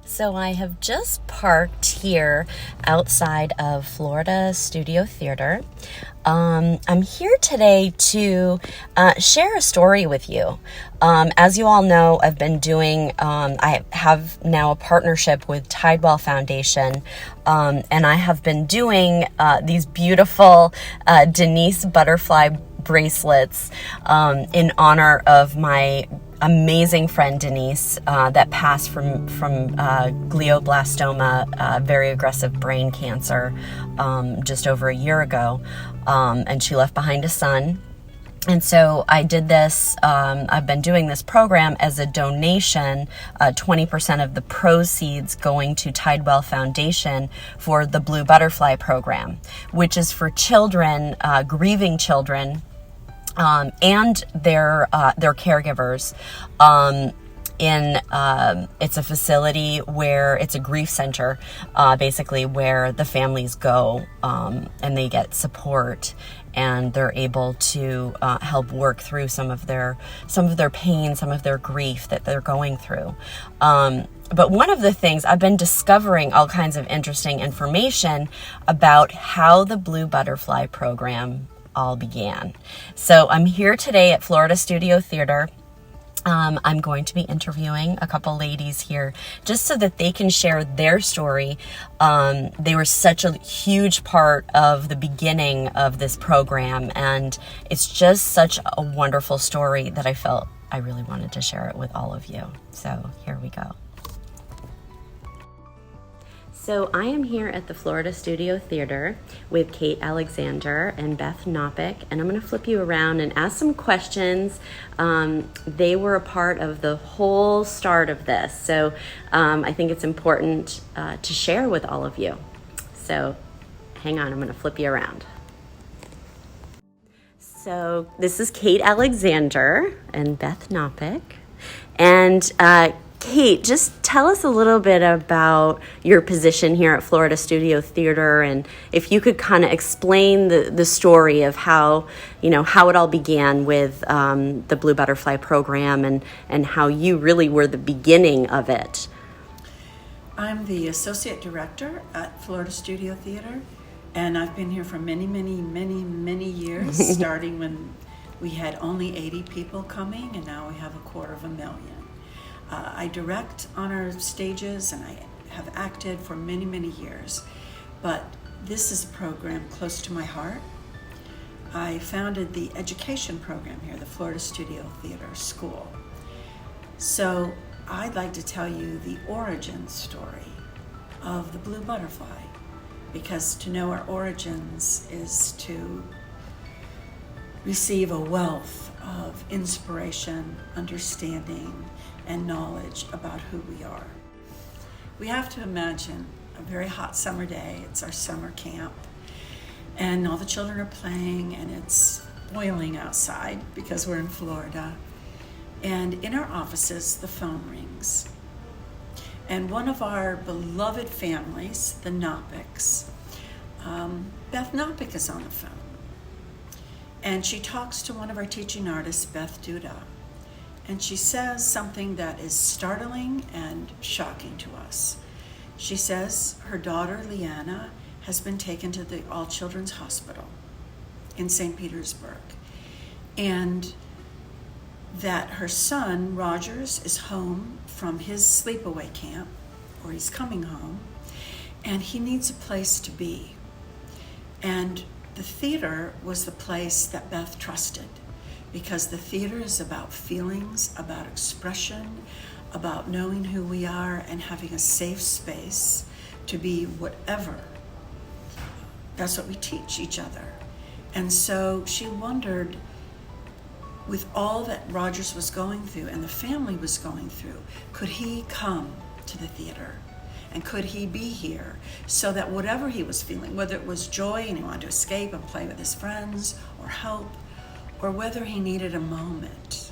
So I have just parked here outside of Florida Studio Theater. I'm here today to share a story with you. As you all know, I've been doing, I have now a partnership with Tidewell Foundation, and I have been doing these beautiful Denise butterfly bracelets in honor of my amazing friend Denise that passed from glioblastoma, very aggressive brain cancer, just over a year ago, and she left behind a son. And so I did this, I've been doing this program as a donation, 20% of the proceeds going to Tidewell Foundation for the Blue Butterfly Program, which is for children, grieving children, and their caregivers. It's a facility where it's a grief center, basically where the families go, and they get support, and they're able to help work through some of their pain, some of their grief that they're going through. But one of the things I've been discovering all kinds of interesting information about how the Blue Butterfly Program all began. So I'm here today at Florida Studio Theater. I'm going to be interviewing a couple ladies here just so that they can share their story. They were such a huge part of the beginning of this program, and it's just such a wonderful story that I felt I really wanted to share it with all of you. So here we go. So I am here at the Florida Studio Theater with Kate Alexander and Beth Knopik, and I'm going to flip you around and ask some questions. They were a part of the whole start of this, so I think it's important to share with all of you. So hang on, I'm going to flip you around. So this is Kate Alexander and Beth Knopik, and Kate, just tell us a little bit about your position here at Florida Studio Theater, and if you could kind of explain the story of how it all began with the Blue Butterfly Program and how you really were the beginning of it. I'm the Associate Director at Florida Studio Theater, and I've been here for many, many, many, many years, starting when we had only 80 people coming, and now we have 250,000. I direct on our stages, and I have acted for many, many years, but this is a program close to my heart. I founded the education program here, the Florida Studio Theater School. So I'd like to tell you the origin story of the Blue Butterfly, because to know our origins is to receive a wealth of inspiration, understanding, and knowledge about who we are. We have to imagine a very hot summer day. It's our summer camp, and all the children are playing, and it's boiling outside because we're in Florida. And in our offices, the phone rings. And one of our beloved families, the Knopiks, Beth Knopik, is on the phone. And she talks to one of our teaching artists, Beth Duda. And she says something that is startling and shocking to us. She says her daughter, Leanna, has been taken to the All Children's Hospital in St. Petersburg. And that her son, Rogers, is home from his sleepaway camp, or he's coming home, and he needs a place to be. And the theater was the place that Beth trusted, because the theater is about feelings, about expression, about knowing who we are and having a safe space to be whatever. That's what we teach each other. And so she wondered, with all that Rogers was going through and the family was going through, could he come to the theater? And could he be here so that whatever he was feeling, whether it was joy and he wanted to escape and play with his friends, or help, or whether he needed a moment,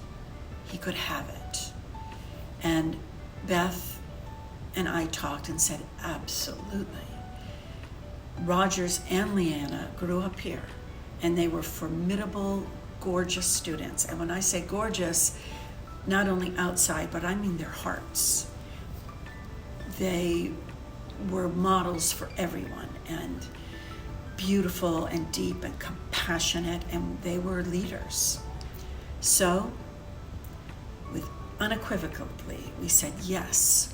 he could have it. And Beth and I talked and said, absolutely. Rogers and Leanna grew up here, and they were formidable, gorgeous students. And when I say gorgeous, not only outside, but I mean their hearts. they were models for everyone, and beautiful and deep and compassionate, and they were leaders. So, with unequivocally, we said, yes,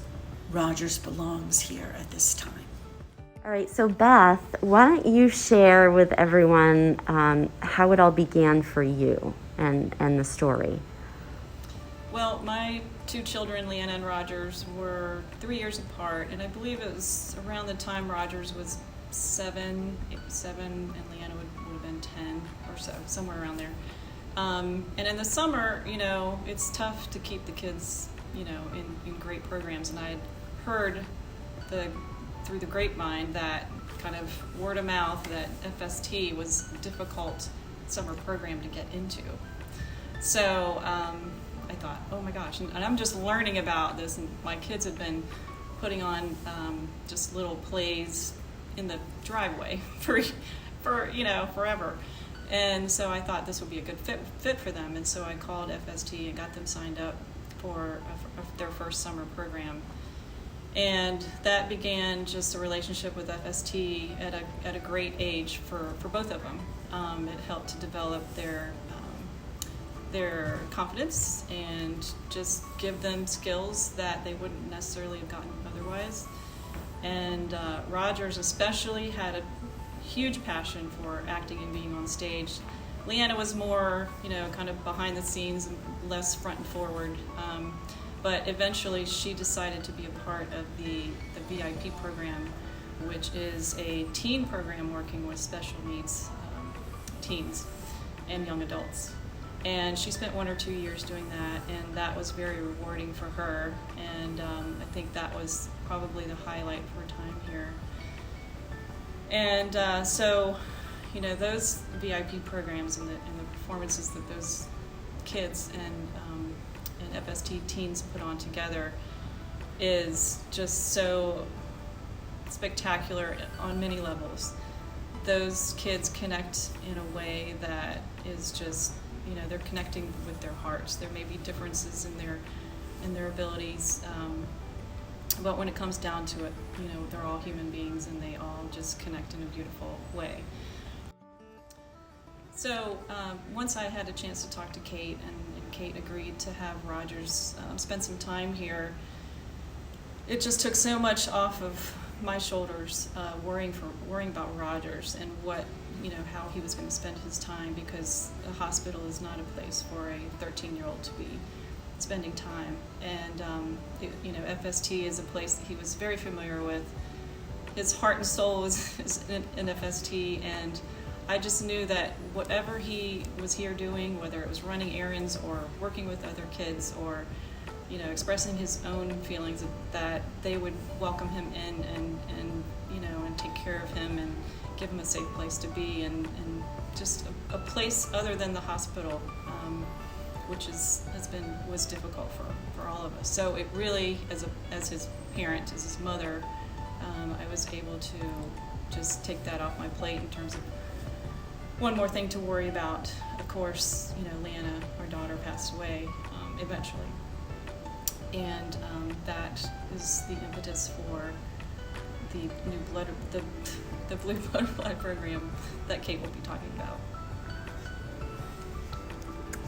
Rogers belongs here at this time. All right, so Beth, why don't you share with everyone how it all began for you and the story? Well, my two children, Leanna and Rogers, were 3 years apart, and I believe it was around the time Rogers was 7, and Leanna would have been 10 or so, somewhere around there. And in the summer, it's tough to keep the kids, in great programs. And I had heard through the grapevine that kind of word of mouth that FST was a difficult summer program to get into. So I thought, oh my gosh, and I'm just learning about this, and my kids have been putting on just little plays in the driveway for forever. And so I thought this would be a good fit for them. And so I called FST and got them signed up for their first summer program. And that began just a relationship with FST at a great age for both of them. It helped to develop their confidence and just give them skills that they wouldn't necessarily have gotten otherwise. And Rogers especially had a huge passion for acting and being on stage. Leanna was more, kind of behind the scenes and less front and forward. But eventually she decided to be a part of the VIP program, which is a teen program working with special needs teens and young adults. And she spent 1 or 2 years doing that, and that was very rewarding for her. And I think that was probably the highlight of her time here. And so, those VIP programs and the performances that those kids and FST teens put on together is just so spectacular on many levels. Those kids connect in a way that is just, they're connecting with their hearts. There may be differences in their abilities, but when it comes down to it, they're all human beings and they all just connect in a beautiful way. So once I had a chance to talk to Kate, and Kate agreed to have Rogers spend some time here, it just took so much off of my shoulders, worrying about Rogers and what, how he was going to spend his time, because a hospital is not a place for a 13-year-old to be spending time. And FST is a place that he was very familiar with. His heart and soul is in FST, and I just knew that whatever he was here doing, whether it was running errands or working with other kids or expressing his own feelings, that they would welcome him in and take care of him and give him a safe place to be, and just a place other than the hospital, which was difficult for all of us. So it really, as his parent, as his mother, I was able to just take that off my plate in terms of one more thing to worry about. Of course, Leanna, our daughter, passed away eventually. And that is the impetus for the the Blue Butterfly program that Kate will be talking about.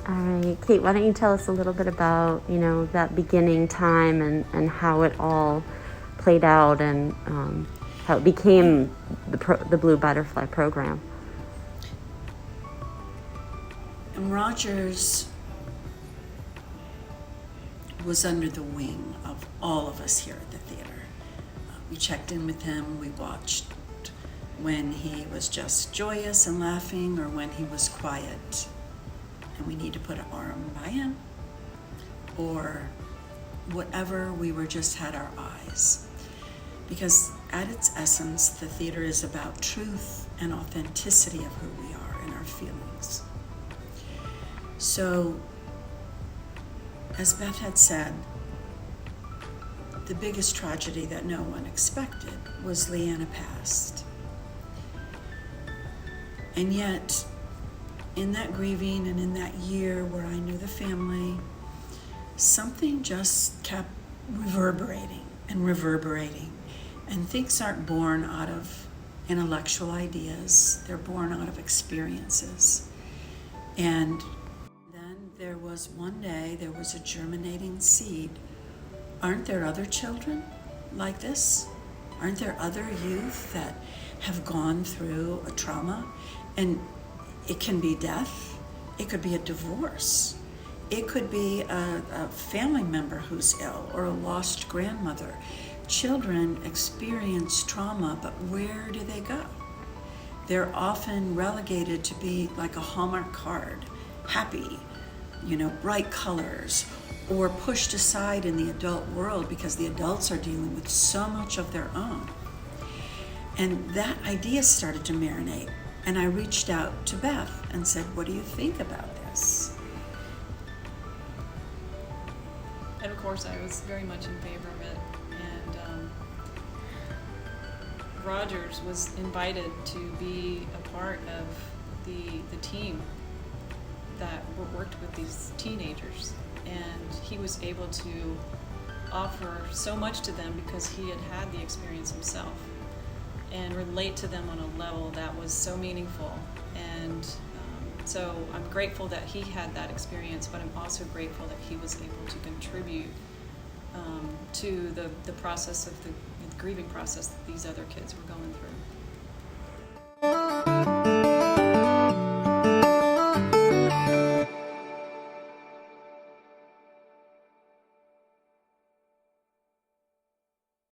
All right, Kate, why don't you tell us a little bit about, that beginning time and how it all played out and how it became the Blue Butterfly program. And Rogers was under the wing of all of us here at the theater. We checked in with him, we watched when he was just joyous and laughing or when he was quiet and we need to put an arm by him, or whatever, we were just had our eyes. Because at its essence, the theater is about truth and authenticity of who we are and our feelings. So, as Beth had said, the biggest tragedy that no one expected was Leanna passed. And yet, in that grieving and in that year where I knew the family, something just kept reverberating and reverberating. And things aren't born out of intellectual ideas, they're born out of experiences. And then there was one day, there was a germinating seed. Aren't there other children like this? Aren't there other youth that have gone through a trauma? And it can be death, it could be a divorce, it could be a family member who's ill, or a lost grandmother. Children experience trauma, but where do they go? They're often relegated to be like a Hallmark card, happy, bright colors, or pushed aside in the adult world because the adults are dealing with so much of their own. And that idea started to marinate. And I reached out to Beth and said, what do you think about this? And of course, I was very much in favor of it. And Rogers was invited to be a part of the team that worked with these teenagers. And he was able to offer so much to them because he had had the experience himself, and relate to them on a level that was so meaningful. And so I'm grateful that he had that experience, but I'm also grateful that he was able to contribute to the process of the grieving process that these other kids were going through.